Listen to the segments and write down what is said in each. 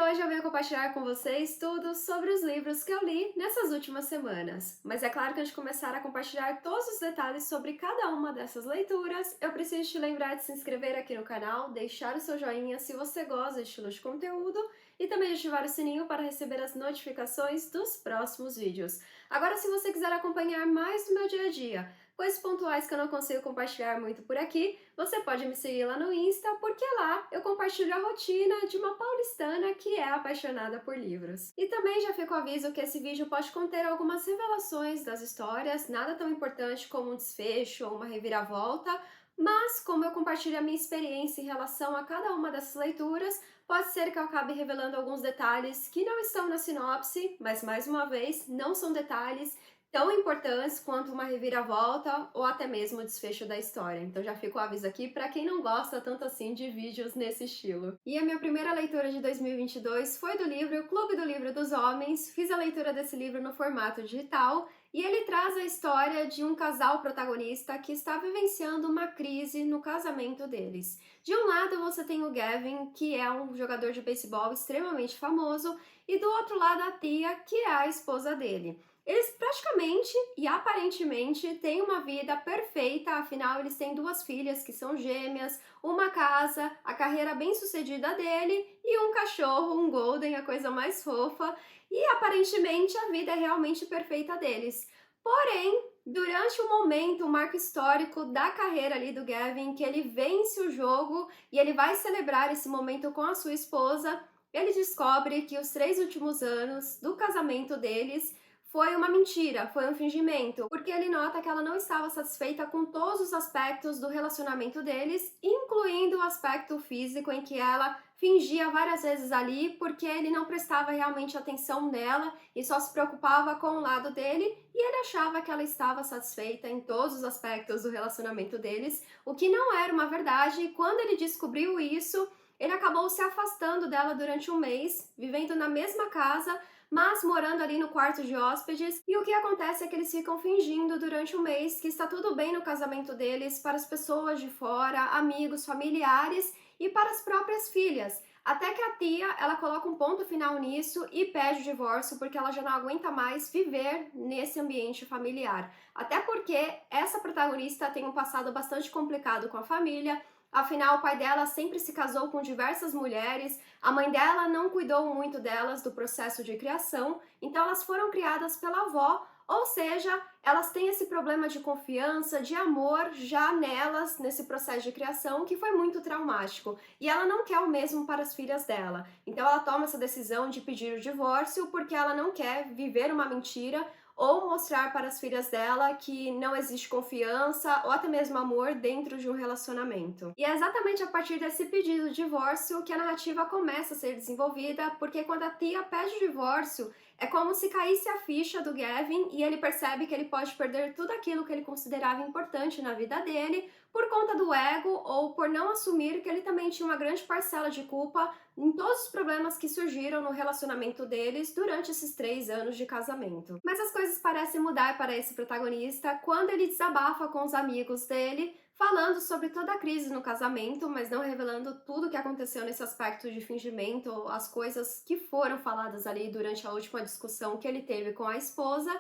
hoje eu venho compartilhar com vocês tudo sobre os livros que eu li nessas últimas semanas. Mas é claro que antes de começar a compartilhar todos os detalhes sobre cada uma dessas leituras, eu preciso te lembrar de se inscrever aqui no canal, deixar o seu joinha se você gosta desse estilo de conteúdo e também ativar o sininho para receber as notificações dos próximos vídeos. Agora, se você quiser acompanhar mais do meu dia a dia, coisas pontuais que eu não consigo compartilhar muito por aqui, você pode me seguir lá no Insta, porque lá eu compartilho a rotina de uma paulistana que é apaixonada por livros. E também já fica o aviso que esse vídeo pode conter algumas revelações das histórias, nada tão importante como um desfecho ou uma reviravolta, mas como eu compartilho a minha experiência em relação a cada uma dessas leituras, pode ser que eu acabe revelando alguns detalhes que não estão na sinopse, mas mais uma vez, não são detalhes tão importantes quanto uma reviravolta ou até mesmo o desfecho da história. Então já fica o aviso aqui para quem não gosta tanto assim de vídeos nesse estilo. E a minha primeira leitura de 2022 foi do livro Clube do Livro dos Homens. Fiz a leitura desse livro no formato digital e ele traz a história de um casal protagonista que está vivenciando uma crise no casamento deles. De um lado você tem o Gavin, que é um jogador de beisebol extremamente famoso, e do outro lado a Tia, que é a esposa dele. Eles praticamente e aparentemente têm uma vida perfeita, afinal eles têm duas filhas que são gêmeas, uma casa, a carreira bem-sucedida dele e um cachorro, um golden, a coisa mais fofa, e aparentemente a vida é realmente perfeita deles. Porém, durante o momento, o marco histórico da carreira ali do Gavin, que ele vence o jogo e ele vai celebrar esse momento com a sua esposa, ele descobre que os 3 últimos anos do casamento deles foi uma mentira, foi um fingimento, porque ele nota que ela não estava satisfeita com todos os aspectos do relacionamento deles, incluindo o aspecto físico em que ela fingia várias vezes ali, porque ele não prestava realmente atenção nela e só se preocupava com o lado dele, e ele achava que ela estava satisfeita em todos os aspectos do relacionamento deles, o que não era uma verdade, e quando ele descobriu isso, ele acabou se afastando dela durante um mês, vivendo na mesma casa, mas morando ali no quarto de hóspedes, e o que acontece é que eles ficam fingindo durante um mês que está tudo bem no casamento deles para as pessoas de fora, amigos, familiares e para as próprias filhas. Até que a Tia, ela coloca um ponto final nisso e pede o divórcio porque ela já não aguenta mais viver nesse ambiente familiar. Até porque essa protagonista tem um passado bastante complicado com a família. Afinal, o pai dela sempre se casou com diversas mulheres, a mãe dela não cuidou muito delas do processo de criação, então elas foram criadas pela avó, ou seja, elas têm esse problema de confiança, de amor já nelas, nesse processo de criação, que foi muito traumático. E ela não quer o mesmo para as filhas dela. Então ela toma essa decisão de pedir o divórcio porque ela não quer viver uma mentira ou mostrar para as filhas dela que não existe confiança ou até mesmo amor dentro de um relacionamento. E é exatamente a partir desse pedido de divórcio que a narrativa começa a ser desenvolvida, porque quando a Tia pede o divórcio, é como se caísse a ficha do Gavin e ele percebe que ele pode perder tudo aquilo que ele considerava importante na vida dele por conta do ego ou por não assumir que ele também tinha uma grande parcela de culpa em todos os problemas que surgiram no relacionamento deles durante esses 3 anos de casamento. Mas as coisas parecem mudar para esse protagonista quando ele desabafa com os amigos dele, falando sobre toda a crise no casamento, mas não revelando tudo o que aconteceu nesse aspecto de fingimento, as coisas que foram faladas ali durante a última discussão que ele teve com a esposa.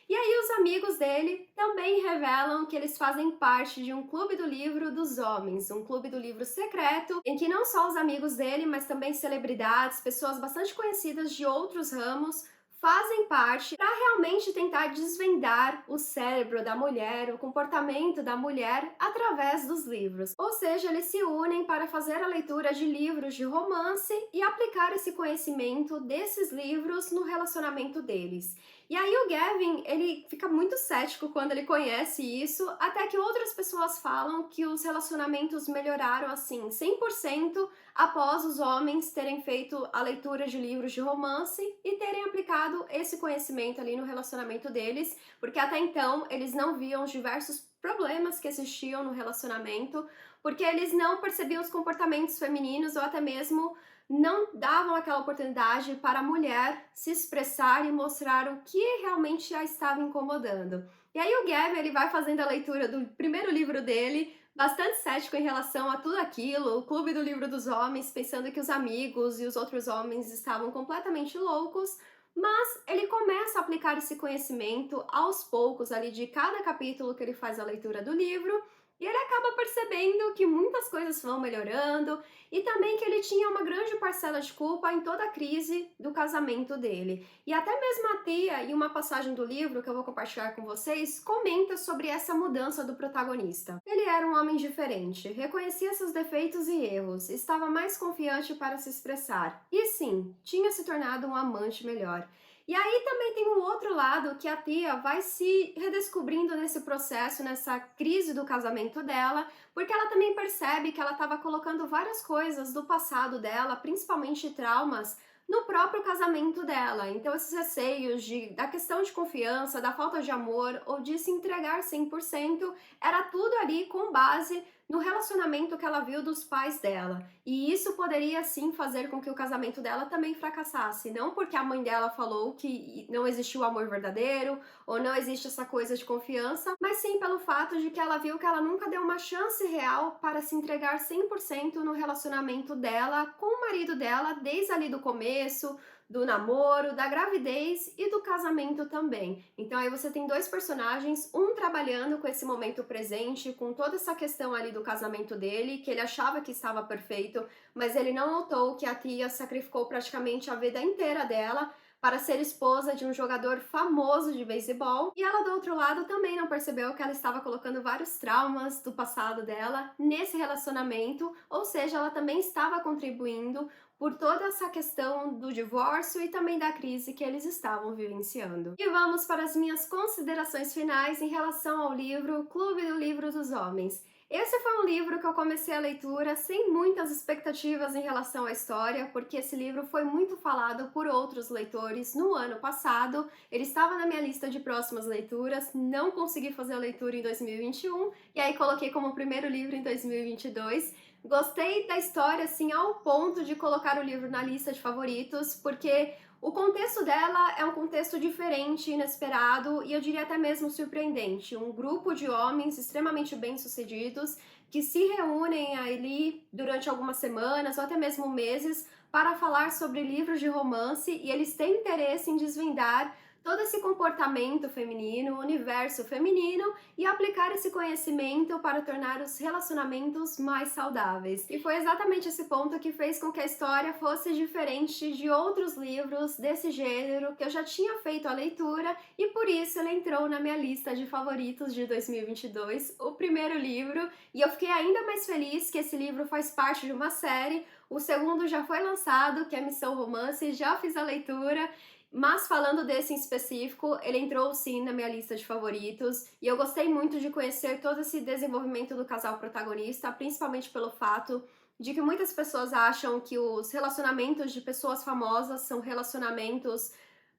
E aí os amigos dele também revelam que eles fazem parte de um clube do livro dos homens, um clube do livro secreto, em que não só os amigos dele, mas também celebridades, pessoas bastante conhecidas de outros ramos, fazem parte para realmente tentar desvendar o cérebro da mulher, o comportamento da mulher através dos livros. Ou seja, eles se unem para fazer a leitura de livros de romance e aplicar esse conhecimento desses livros no relacionamento deles. E aí o Gavin, ele fica muito cético quando ele conhece isso, até que outras pessoas falam que os relacionamentos melhoraram assim 100% após os homens terem feito a leitura de livros de romance e terem aplicado esse conhecimento ali no relacionamento deles, porque até então eles não viam os diversos problemas que existiam no relacionamento, porque eles não percebiam os comportamentos femininos ou até mesmo não davam aquela oportunidade para a mulher se expressar e mostrar o que realmente a estava incomodando. E aí o Gavin, ele vai fazendo a leitura do primeiro livro dele, bastante cético em relação a tudo aquilo, o Clube do Livro dos Homens, pensando que os amigos e os outros homens estavam completamente loucos, mas ele começa a aplicar esse conhecimento aos poucos ali de cada capítulo que ele faz a leitura do livro, e ele acaba percebendo que muitas coisas vão melhorando e também que ele tinha uma grande parcela de culpa em toda a crise do casamento dele. E até mesmo a tia, em uma passagem do livro que eu vou compartilhar com vocês, comenta sobre essa mudança do protagonista. Ele era um homem diferente, reconhecia seus defeitos e erros, estava mais confiante para se expressar e sim, tinha se tornado um amante melhor. E aí também tem um outro lado que a tia vai se redescobrindo nesse processo, nessa crise do casamento dela, porque ela também percebe que ela estava colocando várias coisas do passado dela, principalmente traumas, no próprio casamento dela. Então, esses receios da questão de confiança, da falta de amor ou de se entregar 100%, era tudo ali com base no relacionamento que ela viu dos pais dela. E isso poderia sim fazer com que o casamento dela também fracassasse. Não porque a mãe dela falou que não existiu amor verdadeiro ou não existe essa coisa de confiança, mas sim pelo fato de que ela viu que ela nunca deu uma chance real para se entregar 100% no relacionamento dela com o marido dela, desde ali do começo, do namoro, da gravidez e do casamento também. Então aí você tem dois personagens, um trabalhando com esse momento presente, com toda essa questão ali do casamento dele, que ele achava que estava perfeito, mas ele não notou que a tia sacrificou praticamente a vida inteira dela para ser esposa de um jogador famoso de beisebol. E ela, do outro lado, também não percebeu que ela estava colocando vários traumas do passado dela nesse relacionamento, ou seja, ela também estava contribuindo por toda essa questão do divórcio e também da crise que eles estavam vivenciando. E vamos para as minhas considerações finais em relação ao livro Clube do Livro dos Homens. Esse foi um livro que eu comecei a leitura sem muitas expectativas em relação à história, porque esse livro foi muito falado por outros leitores no ano passado. Ele estava na minha lista de próximas leituras, não consegui fazer a leitura em 2021, e aí coloquei como primeiro livro em 2022. Gostei da história, assim, ao ponto de colocar o livro na lista de favoritos, porque o contexto dela é um contexto diferente, inesperado e eu diria até mesmo surpreendente. Um grupo de homens extremamente bem-sucedidos que se reúnem ali durante algumas semanas ou até mesmo meses para falar sobre livros de romance e eles têm interesse em desvendar todo esse comportamento feminino, o universo feminino e aplicar esse conhecimento para tornar os relacionamentos mais saudáveis. E foi exatamente esse ponto que fez com que a história fosse diferente de outros livros desse gênero que eu já tinha feito a leitura e por isso ele entrou na minha lista de favoritos de 2022, o primeiro livro, e eu fiquei ainda mais feliz que esse livro faz parte de uma série. O segundo já foi lançado, que é Missão Romance, já fiz a leitura. Mas falando desse em específico, ele entrou sim na minha lista de favoritos e eu gostei muito de conhecer todo esse desenvolvimento do casal protagonista, principalmente pelo fato de que muitas pessoas acham que os relacionamentos de pessoas famosas são relacionamentos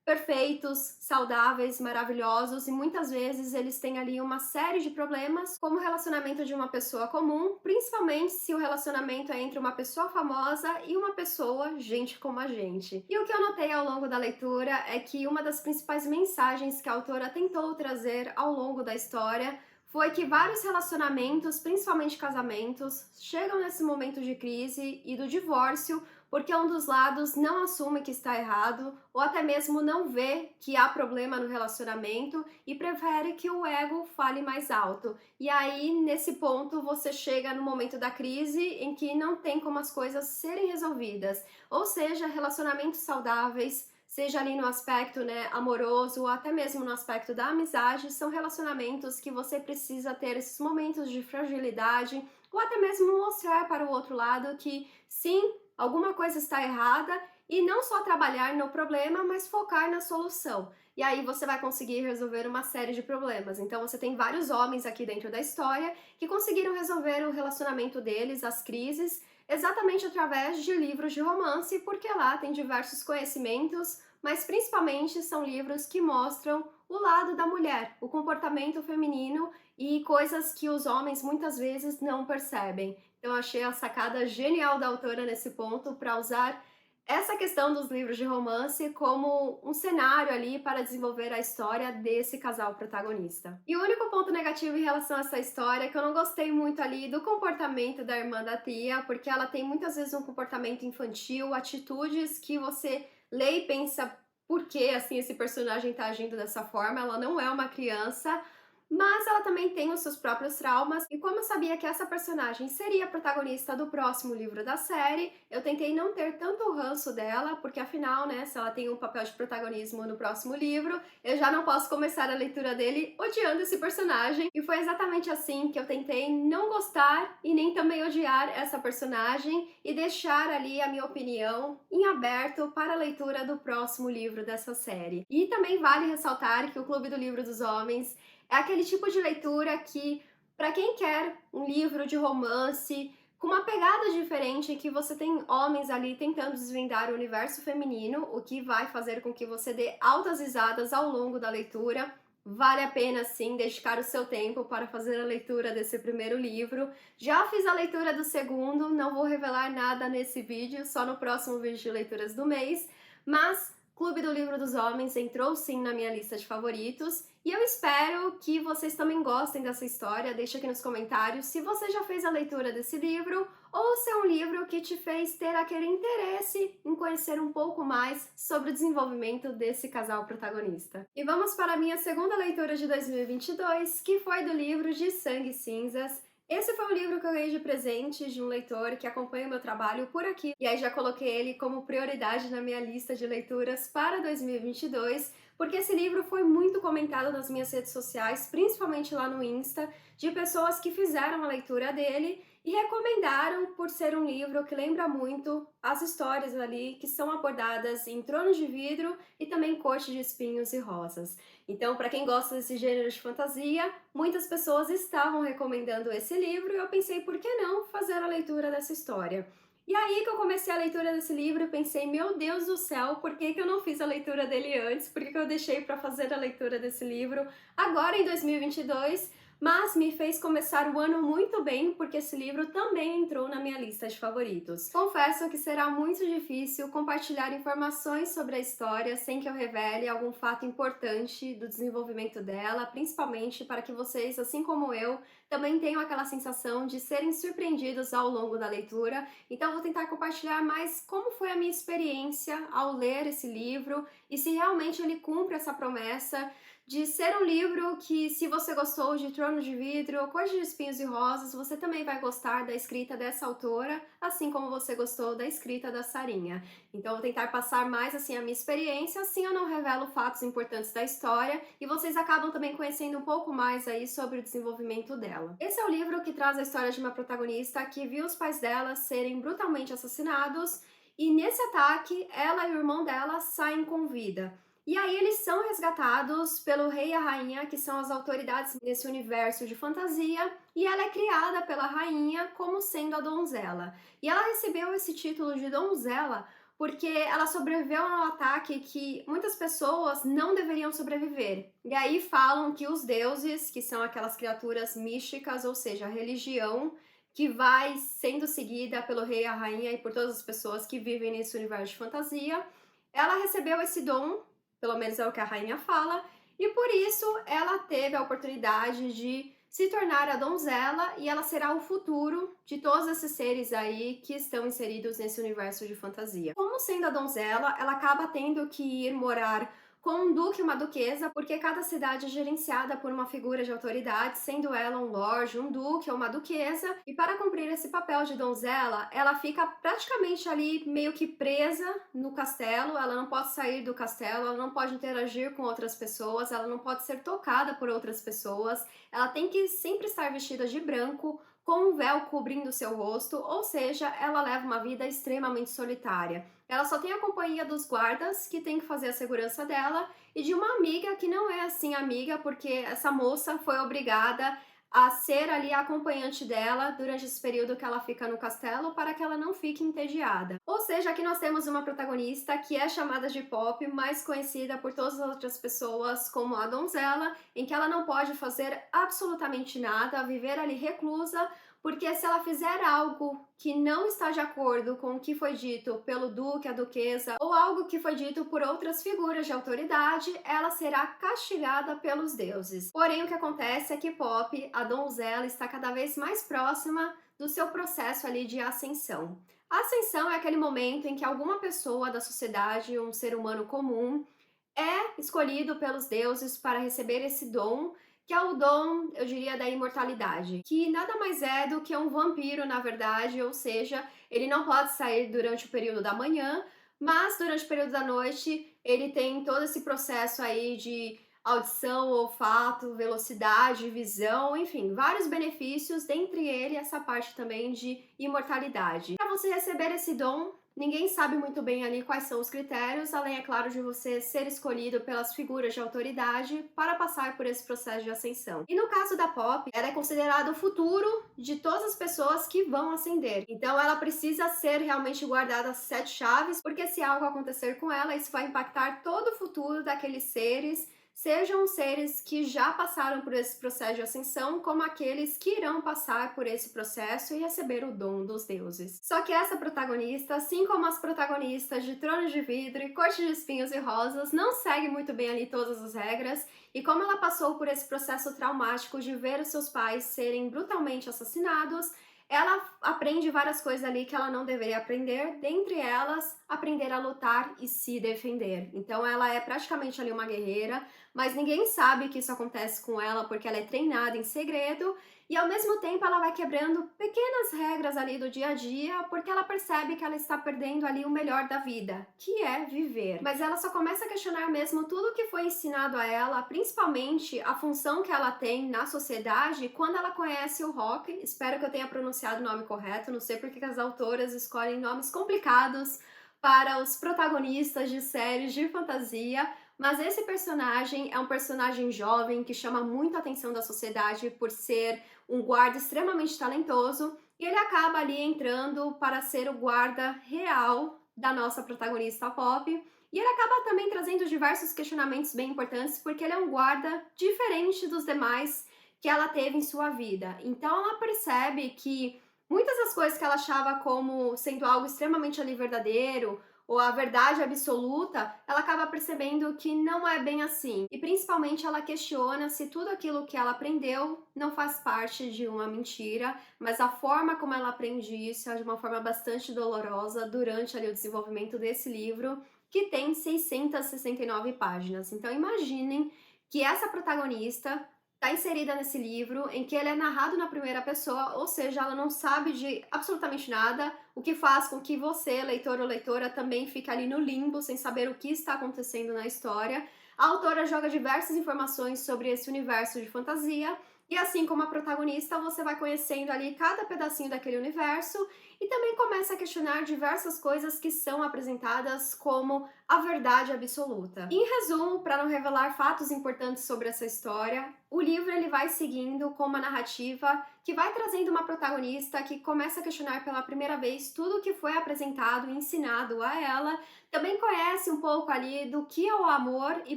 perfeitos, saudáveis, maravilhosos e muitas vezes eles têm ali uma série de problemas, como o relacionamento de uma pessoa comum, principalmente se o relacionamento é entre uma pessoa famosa e uma pessoa, gente como a gente. E o que eu notei ao longo da leitura é que uma das principais mensagens que a autora tentou trazer ao longo da história foi que vários relacionamentos, principalmente casamentos, chegam nesse momento de crise e do divórcio porque um dos lados não assume que está errado ou até mesmo não vê que há problema no relacionamento e prefere que o ego fale mais alto. E aí, nesse ponto, você chega no momento da crise em que não tem como as coisas serem resolvidas. Ou seja, relacionamentos saudáveis, seja ali no aspecto, né, amoroso ou até mesmo no aspecto da amizade, são relacionamentos que você precisa ter esses momentos de fragilidade ou até mesmo mostrar para o outro lado que sim, alguma coisa está errada e não só trabalhar no problema, mas focar na solução. E aí você vai conseguir resolver uma série de problemas. Então você tem vários homens aqui dentro da história que conseguiram resolver o relacionamento deles, as crises, exatamente através de livros de romance, porque lá tem diversos conhecimentos, mas principalmente são livros que mostram o lado da mulher, o comportamento feminino e coisas que os homens muitas vezes não percebem. Eu achei a sacada genial da autora nesse ponto para usar essa questão dos livros de romance como um cenário ali para desenvolver a história desse casal protagonista. E o único ponto negativo em relação a essa história é que eu não gostei muito ali do comportamento da irmã da tia, porque ela tem muitas vezes um comportamento infantil, atitudes que você lê e pensa por que assim esse personagem tá agindo dessa forma. Ela não é uma criança, mas ela também tem os seus próprios traumas, e como eu sabia que essa personagem seria a protagonista do próximo livro da série, eu tentei não ter tanto ranço dela, porque afinal, né, se ela tem um papel de protagonismo no próximo livro, eu já não posso começar a leitura dele odiando esse personagem, e foi exatamente assim que eu tentei não gostar e nem também odiar essa personagem e deixar ali a minha opinião em aberto para a leitura do próximo livro dessa série. E também vale ressaltar que o Clube do Livro dos Homens é aquele tipo de leitura que, para quem quer um livro de romance com uma pegada diferente, que você tem homens ali tentando desvendar o universo feminino, o que vai fazer com que você dê altas risadas ao longo da leitura. Vale a pena sim dedicar o seu tempo para fazer a leitura desse primeiro livro. Já fiz a leitura do segundo, não vou revelar nada nesse vídeo, só no próximo vídeo de leituras do mês, mas Clube do Livro dos Homens entrou sim na minha lista de favoritos, e eu espero que vocês também gostem dessa história. Deixa aqui nos comentários se você já fez a leitura desse livro ou se é um livro que te fez ter aquele interesse em conhecer um pouco mais sobre o desenvolvimento desse casal protagonista. E vamos para a minha segunda leitura de 2022, que foi do livro de Sangue e Cinzas. Esse foi um livro que eu ganhei de presente de um leitor que acompanha o meu trabalho por aqui, e aí já coloquei ele como prioridade na minha lista de leituras para 2022, porque esse livro foi muito comentado nas minhas redes sociais, principalmente lá no Insta, de pessoas que fizeram a leitura dele e recomendaram por ser um livro que lembra muito as histórias ali que são abordadas em Tronos de Vidro e também Corte de Espinhos e Rosas. Então, para quem gosta desse gênero de fantasia, muitas pessoas estavam recomendando esse livro e eu pensei, por que não fazer a leitura dessa história? E aí que eu comecei a leitura desse livro, eu pensei, meu Deus do céu, por que que eu não fiz a leitura dele antes? Por que que eu deixei para fazer a leitura desse livro agora em 2022? Mas me fez começar o ano muito bem, porque esse livro também entrou na minha lista de favoritos. Confesso que será muito difícil compartilhar informações sobre a história sem que eu revele algum fato importante do desenvolvimento dela, principalmente para que vocês, assim como eu, também tenham aquela sensação de serem surpreendidos ao longo da leitura. Então vou tentar compartilhar mais como foi a minha experiência ao ler esse livro e se realmente ele cumpre essa promessa de ser um livro que, se você gostou de Trono de Vidro, Cor de Espinhos e Rosas, você também vai gostar da escrita dessa autora, assim como você gostou da escrita da Sarinha. Então, eu vou tentar passar mais assim a minha experiência, assim eu não revelo fatos importantes da história e vocês acabam também conhecendo um pouco mais aí sobre o desenvolvimento dela. Esse é o livro que traz a história de uma protagonista que viu os pais dela serem brutalmente assassinados e nesse ataque, ela e o irmão dela saem com vida. E aí eles são resgatados pelo rei e a rainha, que são as autoridades nesse universo de fantasia, e ela é criada pela rainha como sendo a donzela. E ela recebeu esse título de donzela porque ela sobreviveu a um ataque que muitas pessoas não deveriam sobreviver. E aí falam que os deuses, que são aquelas criaturas místicas, ou seja, a religião que vai sendo seguida pelo rei e a rainha e por todas as pessoas que vivem nesse universo de fantasia, ela recebeu esse dom, pelo menos é o que a rainha fala, e por isso ela teve a oportunidade de se tornar a donzela e ela será o futuro de todos esses seres aí que estão inseridos nesse universo de fantasia. Como sendo a donzela, ela acaba tendo que ir morar com um duque e uma duquesa, porque cada cidade é gerenciada por uma figura de autoridade, sendo ela um lorde, um duque ou uma duquesa, e para cumprir esse papel de donzela, ela fica praticamente ali meio que presa no castelo, ela não pode sair do castelo, ela não pode interagir com outras pessoas, ela não pode ser tocada por outras pessoas, ela tem que sempre estar vestida de branco, com um véu cobrindo seu rosto, ou seja, ela leva uma vida extremamente solitária. Ela só tem a companhia dos guardas, que tem que fazer a segurança dela, e de uma amiga que não é assim amiga, porque essa moça foi obrigada a ser ali a acompanhante dela durante esse período que ela fica no castelo, para que ela não fique entediada. Ou seja, aqui nós temos uma protagonista que é chamada de Pop, mais conhecida por todas as outras pessoas como a donzela, em que ela não pode fazer absolutamente nada, viver ali reclusa, porque se ela fizer algo que não está de acordo com o que foi dito pelo duque, a duquesa, ou algo que foi dito por outras figuras de autoridade, ela será castigada pelos deuses. Porém, o que acontece é que Poppy, a donzela, está cada vez mais próxima do seu processo ali de ascensão. A ascensão é aquele momento em que alguma pessoa da sociedade, um ser humano comum, é escolhido pelos deuses para receber esse dom, que é o dom, eu diria, da imortalidade, que nada mais é do que um vampiro, na verdade, ou seja, ele não pode sair durante o período da manhã, mas durante o período da noite ele tem todo esse processo aí de audição, olfato, velocidade, visão, enfim, vários benefícios, dentre ele essa parte também de imortalidade. Para você receber esse dom, ninguém sabe muito bem ali quais são os critérios, além, é claro, de você ser escolhido pelas figuras de autoridade para passar por esse processo de ascensão. E no caso da Poppy, ela é considerada o futuro de todas as pessoas que vão ascender. Então ela precisa ser realmente guardada às 7 chaves, porque se algo acontecer com ela, isso vai impactar todo o futuro daqueles seres, sejam seres que já passaram por esse processo de ascensão, como aqueles que irão passar por esse processo e receber o dom dos deuses. Só que essa protagonista, assim como as protagonistas de Trono de Vidro e Corte de Espinhos e Rosas, não segue muito bem ali todas as regras, e como ela passou por esse processo traumático de ver os seus pais serem brutalmente assassinados, ela aprende várias coisas ali que ela não deveria aprender, dentre elas, aprender a lutar e se defender. Então ela é praticamente ali uma guerreira, mas ninguém sabe que isso acontece com ela porque ela é treinada em segredo, e ao mesmo tempo ela vai quebrando pequenas regras ali do dia a dia, porque ela percebe que ela está perdendo ali o melhor da vida, que é viver. Mas ela só começa a questionar mesmo tudo que foi ensinado a ela, principalmente a função que ela tem na sociedade, quando ela conhece o Rock. Espero que eu tenha pronunciado o nome correto, não sei porque as autoras escolhem nomes complicados para os protagonistas de séries de fantasia, mas esse personagem é um personagem jovem que chama muito a atenção da sociedade por ser um guarda extremamente talentoso, e ele acaba ali entrando para ser o guarda real da nossa protagonista Poppy, e ele acaba também trazendo diversos questionamentos bem importantes, porque ele é um guarda diferente dos demais que ela teve em sua vida. Então ela percebe que muitas das coisas que ela achava como sendo algo extremamente ali verdadeiro, ou a verdade absoluta, ela acaba percebendo que não é bem assim. E principalmente ela questiona se tudo aquilo que ela aprendeu não faz parte de uma mentira, mas a forma como ela aprende isso é de uma forma bastante dolorosa durante ali o desenvolvimento desse livro, que tem 669 páginas. Então imaginem que essa protagonista está inserida nesse livro, em que ele é narrado na primeira pessoa, ou seja, ela não sabe de absolutamente nada, o que faz com que você, leitor ou leitora, também fique ali no limbo, sem saber o que está acontecendo na história. A autora joga diversas informações sobre esse universo de fantasia, e assim como a protagonista, você vai conhecendo ali cada pedacinho daquele universo e também começa a questionar diversas coisas que são apresentadas como a verdade absoluta. Em resumo, para não revelar fatos importantes sobre essa história, o livro ele vai seguindo com uma narrativa que vai trazendo uma protagonista que começa a questionar pela primeira vez tudo o que foi apresentado e ensinado a ela, também conhece um pouco ali do que é o amor e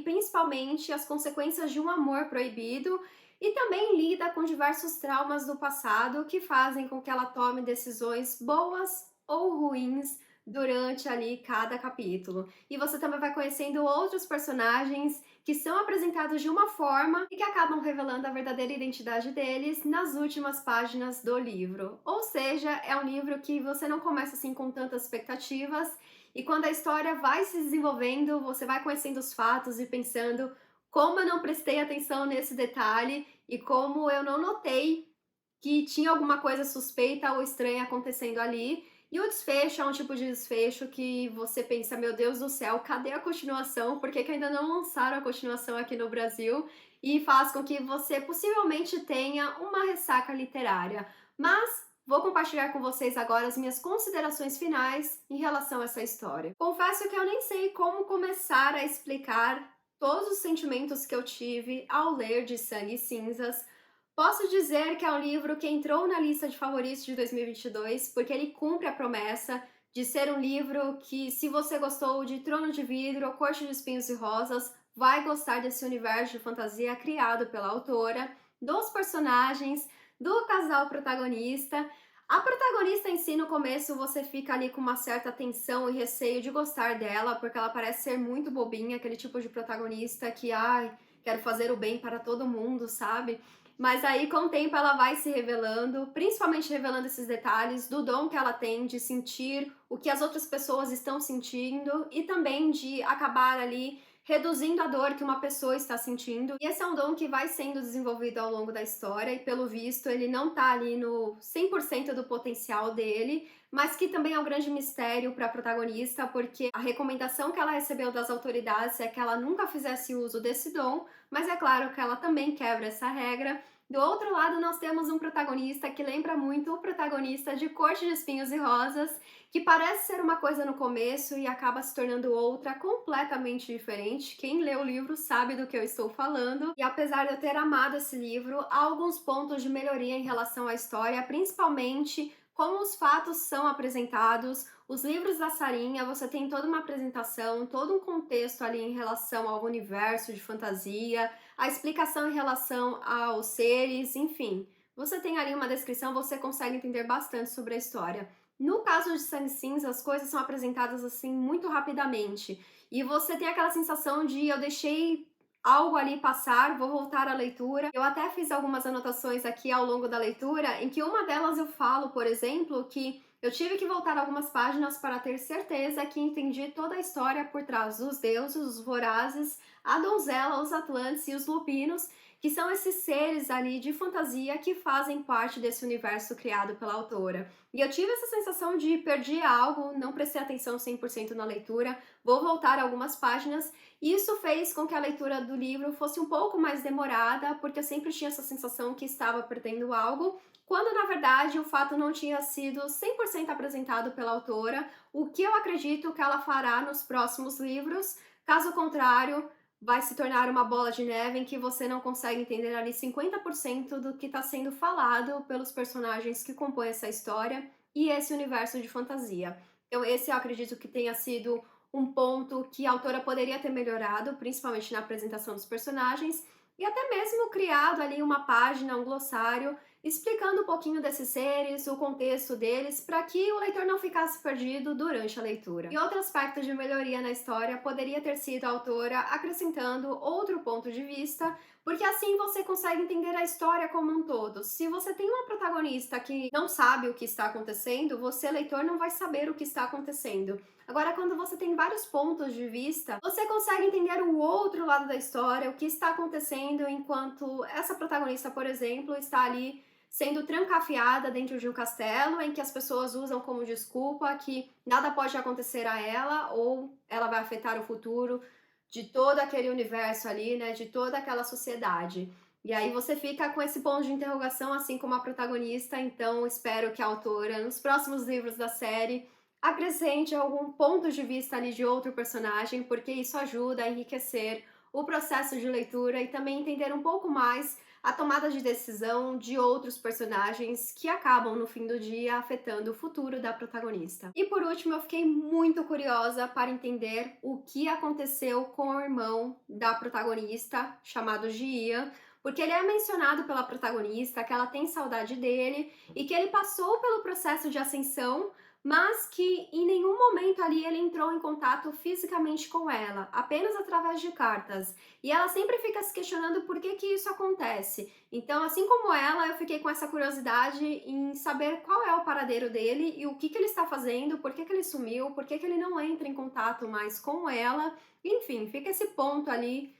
principalmente as consequências de um amor proibido, e também lida com diversos traumas do passado que fazem com que ela tome decisões boas ou ruins durante ali cada capítulo. E você também vai conhecendo outros personagens que são apresentados de uma forma e que acabam revelando a verdadeira identidade deles nas últimas páginas do livro. Ou seja, é um livro que você não começa assim com tantas expectativas, e quando a história vai se desenvolvendo, você vai conhecendo os fatos e pensando: como eu não prestei atenção nesse detalhe e como eu não notei que tinha alguma coisa suspeita ou estranha acontecendo ali. E o desfecho é um tipo de desfecho que você pensa: meu Deus do céu, cadê a continuação? Por que que ainda não lançaram a continuação aqui no Brasil? E faz com que você possivelmente tenha uma ressaca literária. Mas vou compartilhar com vocês agora as minhas considerações finais em relação a essa história. Confesso que eu nem sei como começar a explicar todos os sentimentos que eu tive ao ler De Sangue e Cinzas. Posso dizer que é um livro que entrou na lista de favoritos de 2022, porque ele cumpre a promessa de ser um livro que, se você gostou de Trono de Vidro ou Corte de Espinhos e Rosas, vai gostar desse universo de fantasia criado pela autora, dos personagens, do casal protagonista. A protagonista em si, no começo, você fica ali com uma certa tensão e receio de gostar dela, porque ela parece ser muito bobinha, aquele tipo de protagonista que, ai, quero fazer o bem para todo mundo, sabe? Mas aí, com o tempo, ela vai se revelando, principalmente revelando esses detalhes do dom que ela tem de sentir o que as outras pessoas estão sentindo e também de acabar ali reduzindo a dor que uma pessoa está sentindo. E esse é um dom que vai sendo desenvolvido ao longo da história e, pelo visto, ele não tá ali no 100% do potencial dele, mas que também é um grande mistério para a protagonista, porque a recomendação que ela recebeu das autoridades é que ela nunca fizesse uso desse dom, mas é claro que ela também quebra essa regra. Do outro lado, nós temos um protagonista que lembra muito o protagonista de Corte de Espinhos e Rosas, que parece ser uma coisa no começo e acaba se tornando outra completamente diferente. Quem lê o livro sabe do que eu estou falando. E apesar de eu ter amado esse livro, há alguns pontos de melhoria em relação à história, principalmente como os fatos são apresentados. Os livros da Sarinha, você tem toda uma apresentação, todo um contexto ali em relação ao universo de fantasia, a explicação em relação aos seres, enfim. Você tem ali uma descrição, você consegue entender bastante sobre a história. No caso de Sangue Cinza, as coisas são apresentadas assim muito rapidamente. E você tem aquela sensação de eu deixei algo ali passar, vou voltar à leitura. Eu até fiz algumas anotações aqui ao longo da leitura, em que uma delas eu falo, por exemplo, que eu tive que voltar algumas páginas para ter certeza que entendi toda a história por trás dos deuses, os vorazes, a donzela, os atlantes e os lupinos, que são esses seres ali de fantasia que fazem parte desse universo criado pela autora. E eu tive essa sensação de perdi algo, não prestei atenção 100% na leitura, vou voltar algumas páginas, e isso fez com que a leitura do livro fosse um pouco mais demorada, porque eu sempre tinha essa sensação que estava perdendo algo, quando na verdade o fato não tinha sido 100% apresentado pela autora, o que eu acredito que ela fará nos próximos livros. Caso contrário, vai se tornar uma bola de neve em que você não consegue entender ali 50% do que está sendo falado pelos personagens que compõem essa história e esse universo de fantasia. Então, esse eu acredito que tenha sido um ponto que a autora poderia ter melhorado, principalmente na apresentação dos personagens, e até mesmo criado ali uma página, um glossário, explicando um pouquinho desses seres, o contexto deles, para que o leitor não ficasse perdido durante a leitura. E outro aspecto de melhoria na história poderia ter sido a autora acrescentando outro ponto de vista, porque assim você consegue entender a história como um todo. Se você tem uma protagonista que não sabe o que está acontecendo, você, leitor, não vai saber o que está acontecendo. Agora, quando você tem vários pontos de vista, você consegue entender o outro lado da história, o que está acontecendo enquanto essa protagonista, por exemplo, está ali sendo trancafiada dentro de um castelo em que as pessoas usam como desculpa que nada pode acontecer a ela ou ela vai afetar o futuro de todo aquele universo ali, né, de toda aquela sociedade. E aí você fica com esse ponto de interrogação, assim como a protagonista, então espero que a autora, nos próximos livros da série, acrescente algum ponto de vista ali de outro personagem, porque isso ajuda a enriquecer o processo de leitura e também entender um pouco mais a tomada de decisão de outros personagens que acabam, no fim do dia, afetando o futuro da protagonista. E por último, eu fiquei muito curiosa para entender o que aconteceu com o irmão da protagonista, chamado Gia, porque ele é mencionado pela protagonista que ela tem saudade dele e que ele passou pelo processo de ascensão, mas que em nenhum momento ali ele entrou em contato fisicamente com ela, apenas através de cartas. E ela sempre fica se questionando por que isso acontece. Então, assim como ela, eu fiquei com essa curiosidade em saber qual é o paradeiro dele e o que ele está fazendo, por que ele sumiu, por que ele não entra em contato mais com ela. Enfim, fica esse ponto ali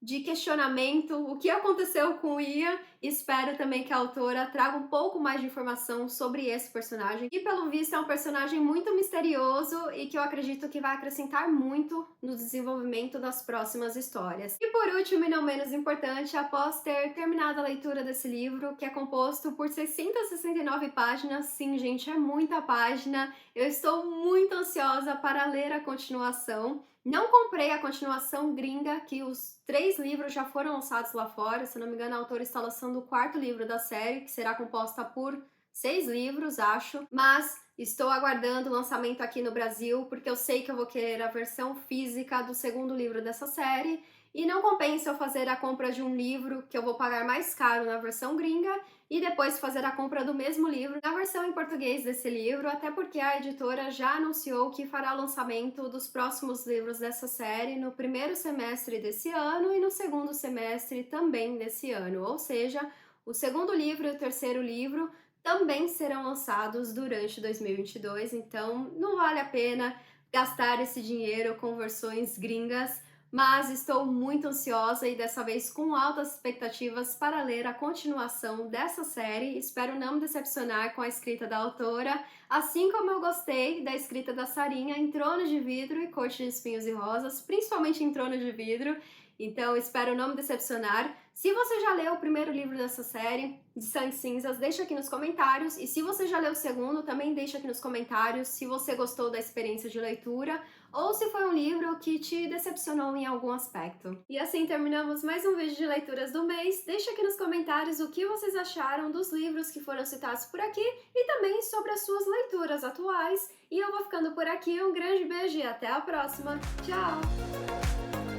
de questionamento, o que aconteceu com o Ian. Espero também que a autora traga um pouco mais de informação sobre esse personagem, que pelo visto é um personagem muito misterioso e que eu acredito que vai acrescentar muito no desenvolvimento das próximas histórias. E por último, e não menos importante, após ter terminado a leitura desse livro, que é composto por 669 páginas, sim, gente, é muita página, eu estou muito ansiosa para ler a continuação. Não comprei a continuação gringa, que os 3 livros já foram lançados lá fora. Se não me engano, a autora está lançando o 4º livro da série, que será composta por 6 livros, acho. Mas estou aguardando o lançamento aqui no Brasil, porque eu sei que eu vou querer a versão física do 2º livro dessa série. e não compensa eu fazer a compra de um livro que eu vou pagar mais caro na versão gringa e depois fazer a compra do mesmo livro na versão em português desse livro, até porque a editora já anunciou que fará o lançamento dos próximos livros dessa série no primeiro semestre desse ano e no segundo semestre também desse ano, ou seja, o segundo livro e o terceiro livro também serão lançados durante 2022, então não vale a pena gastar esse dinheiro com versões gringas, mas estou muito ansiosa e dessa vez com altas expectativas para ler a continuação dessa série. Espero não me decepcionar com a escrita da autora, assim como eu gostei da escrita da Sarinha em Trono de Vidro e Corte de Espinhos e Rosas, principalmente em Trono de Vidro. Então, espero não me decepcionar. Se você já leu o primeiro livro dessa série, de Sangue e Cinzas, deixa aqui nos comentários. E se você já leu o segundo, também deixa aqui nos comentários se você gostou da experiência de leitura ou se foi um livro que te decepcionou em algum aspecto. E assim terminamos mais um vídeo de leituras do mês. Deixa aqui nos comentários o que vocês acharam dos livros que foram citados por aqui e também sobre as suas leituras atuais. E eu vou ficando por aqui. Um grande beijo e até a próxima. Tchau!